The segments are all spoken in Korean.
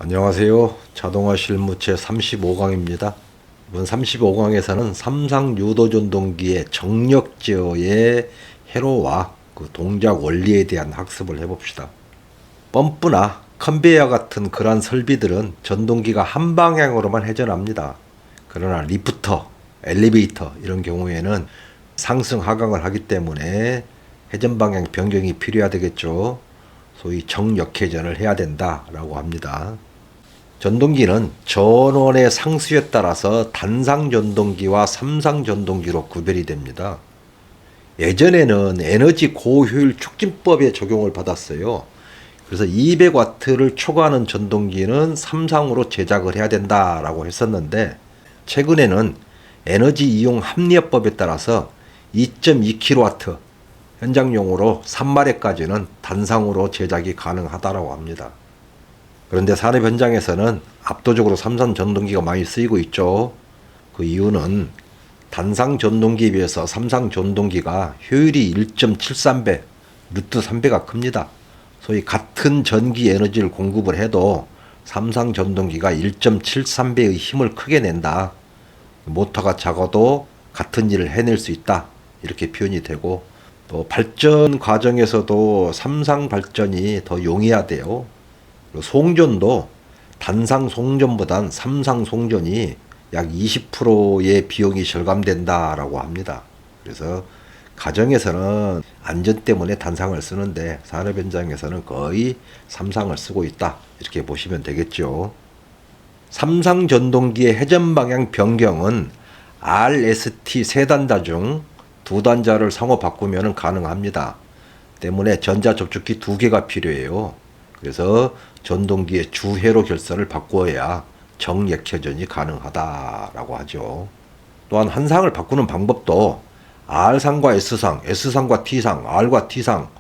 안녕하세요. 자동화 실무체 35강입니다. 이번 35강에서는 삼상 유도전동기의 정력 제어의 회로와 그 동작 원리에 대한 학습을 해봅시다. 펌프나 컨베이어 같은 그러한 설비들은 전동기가 한 방향으로만 회전합니다. 그러나 리프터, 엘리베이터 이런 경우에는 상승 하강을 하기 때문에 회전 방향 변경이 필요하겠죠. 소위 정역회전을 해야 된다라고 합니다. 전동기는 전원의 상수에 따라서 단상 전동기와 삼상 전동기로 구별이 됩니다. 예전에는 에너지 고효율 촉진법에 적용을 받았어요. 그래서 200W를 초과하는 전동기는 삼상으로 제작을 해야 된다라고 했었는데, 최근에는 에너지 이용 합리화법에 따라서 2.2kW 현장용으로 3마력까지는 단상으로 제작이 가능하다고 합니다. 그런데 산업 현장에서는 압도적으로 삼상 전동기가 많이 쓰이고 있죠. 그 이유는 단상 전동기에 비해서 삼상 전동기가 효율이 1.73배, 루트 3배가 큽니다. 소위 같은 전기 에너지를 공급을 해도 삼상 전동기가 1.73배의 힘을 크게 낸다. 모터가 작아도 같은 일을 해낼 수 있다. 이렇게 표현이 되고, 또 발전 과정에서도 삼상 발전이 더 용이하대요. 송전도 단상 송전보단 삼상 송전이 약 20%의 비용이 절감된다라고 합니다. 그래서 가정에서는 안전 때문에 단상을 쓰는데 산업 현장에서는 거의 삼상을 쓰고 있다. 이렇게 보시면 되겠죠. 삼상 전동기의 회전 방향 변경은 RST 세 단자 중 두 단자를 상호 바꾸면 가능합니다. 때문에 전자 접촉기 두 개가 필요해요. 그래서 전동기의 주회로 결선을 바꾸어야 정액회전이 가능하다라고 하죠. 또한 한상을 바꾸는 방법도 R상과 S상, S상과 T상, R과 T상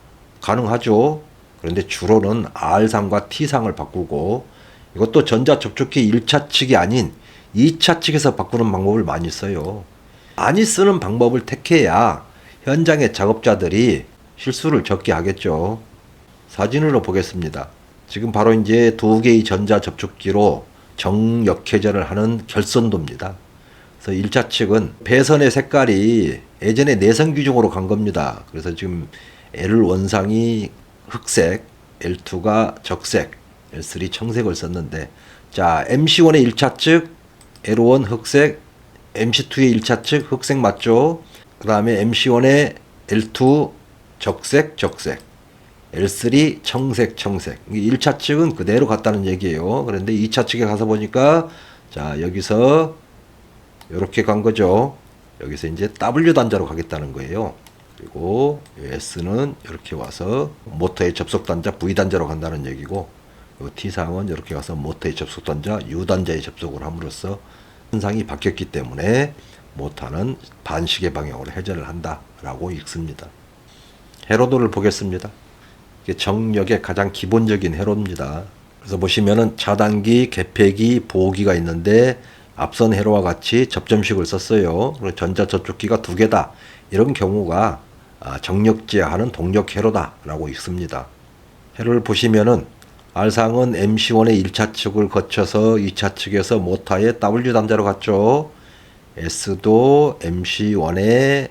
가능하죠. 그런데 주로는 R상과 T상을 바꾸고, 이것도 전자 접촉기 1차 측이 아닌 2차 측에서 바꾸는 방법을 많이 써요. 많이 쓰는 방법을 택해야 현장의 작업자들이 실수를 적게 하겠죠. 사진으로 보겠습니다. 지금 바로 이제 두 개의 전자 접촉기로 정역회전을 하는 결선도입니다. 그래서 1차 측은 배선의 색깔이 예전에 내선 규정으로 간 겁니다. 그래서 지금 L 원상이 흑색, L2가 적색, L3 청색을 썼는데, 자, MC1의 1차 측 L1 흑색, MC2의 1차 측 흑색 맞죠? 그 다음에 MC1의 L2 적색, 적색, L3 청색, 청색. 1차 측은 그대로 갔다는 얘기예요. 그런데 2차 측에 가서 보니까, 자, 여기서 이렇게 간 거죠. 여기서 이제 W 단자로 가겠다는 거예요. 그리고 S는 이렇게 와서 모터의 접속 단자 V 단자로 간다는 얘기고, T상은 이렇게 가서 모터의 접속 단자 U 단자에 접속을 함으로써 현상이 바뀌었기 때문에 모터는 반시계 방향으로 회전을 한다라고 읽습니다. 회로도를 보겠습니다. 이게 정력의 가장 기본적인 회로입니다. 그래서 보시면은 차단기, 개폐기, 보호기가 있는데 앞선 회로와 같이 접점식을 썼어요. 그리고 전자 접촉기가 두 개다. 이런 경우가 정력 제어하는 동력 회로다라고 읽습니다. 회로를 보시면은 R상은 MC1의 1차 측을 거쳐서 2차 측에서 모터의 W 단자로 갔죠. S도 MC1의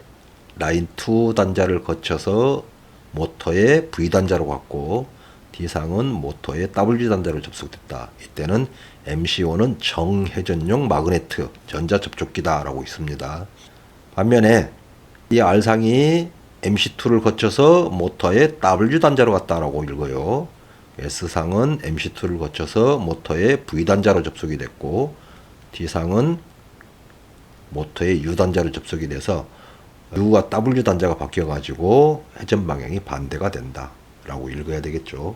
라인 2 단자를 거쳐서 모터의 V 단자로 갔고, D상은 모터의 W 단자로 접속됐다. 이때는 MC1은 정회전용 마그네트 전자 접촉기다 라고 있습니다. 반면에 이 R상이 MC2를 거쳐서 모터의 W 단자로 갔다라고 읽어요. S상은 MC2를 거쳐서 모터의 V 단자로 접속이 됐고, D상은 모터의 U 단자로 접속이 돼서 U와 W 단자가 바뀌어가지고 회전 방향이 반대가 된다 라고 읽어야 되겠죠.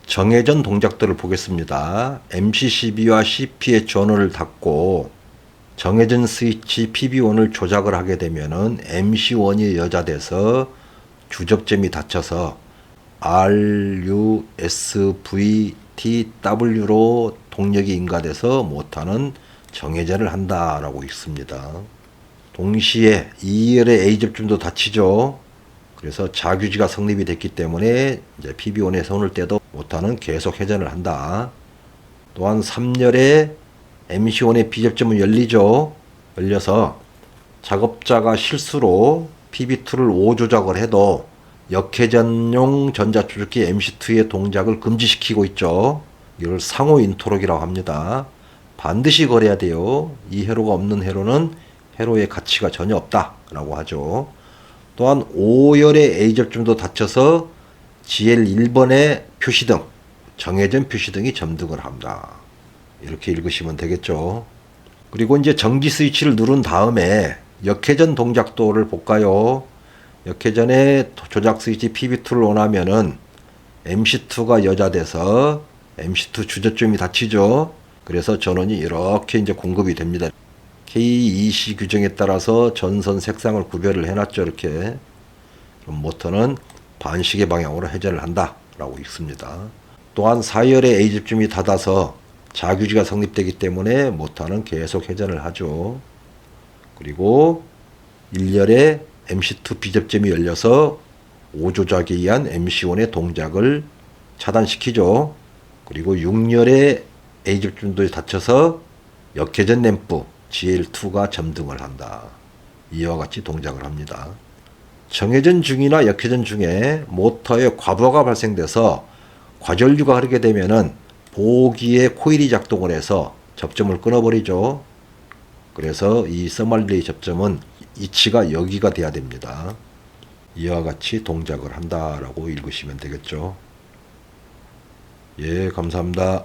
정회전 동작들을 보겠습니다. MC12와 CP의 전원을 닫고 정회전 스위치 PB1을 조작을 하게 되면은 MC1이 여자돼서 주접점이 닫혀서 RU, SV, T, W로 동력이 인가돼서 모터는 정회전을 한다라고 읽습니다. 동시에 2열의 A접점도 닫히죠. 그래서 자규지가 성립이 됐기 때문에 이제 PB1에 손을 떼도 모터는 계속 회전을 한다. 또한 3열에 MC1의 비접점은 열리죠. 열려서 작업자가 실수로 PB2를 5조작을 해도 역회전용 전자추적기 MC2의 동작을 금지시키고 있죠. 이걸 상호 인토록이라고 합니다. 반드시 걸어야 돼요. 이 회로가 없는 회로는 회로의 가치가 전혀 없다라고 하죠. 또한 5열의 A접점도 닫혀서 GL 1번의 표시등, 정회전 표시등이 점등을 합니다. 이렇게 읽으시면 되겠죠. 그리고 이제 정지 스위치를 누른 다음에 역회전 동작도를 볼까요? 역회전에 조작 스위치 PB2를 원하면은 MC2가 여자돼서 MC2 주저점이 닫히죠. 그래서 전원이 이렇게 이제 공급이 됩니다. K2C 규정에 따라서 전선 색상을 구별을 해놨죠. 이렇게. 그럼 모터는 반시계 방향으로 회전을 한다라고 읽습니다. 또한 4열의 A집점이 닫아서 자규지가 성립되기 때문에 모터는 계속 회전을 하죠. 그리고 1열의 MC2 B접점이 열려서 5조작에 의한 MC1의 동작을 차단시키죠. 그리고 6열의 A접점도 닫혀서 역회전 램프 GL2가 점등을 한다. 이와 같이 동작을 합니다. 정회전 중이나 역회전 중에 모터에 과부하가 발생돼서 과전류가 흐르게 되면은 보기에 코일이 작동을 해서 접점을 끊어버리죠. 그래서 이 서멀리 접점은 이치가 여기가 돼야 됩니다. 이와 같이 동작을 한다라고 읽으시면 되겠죠. 예, 감사합니다.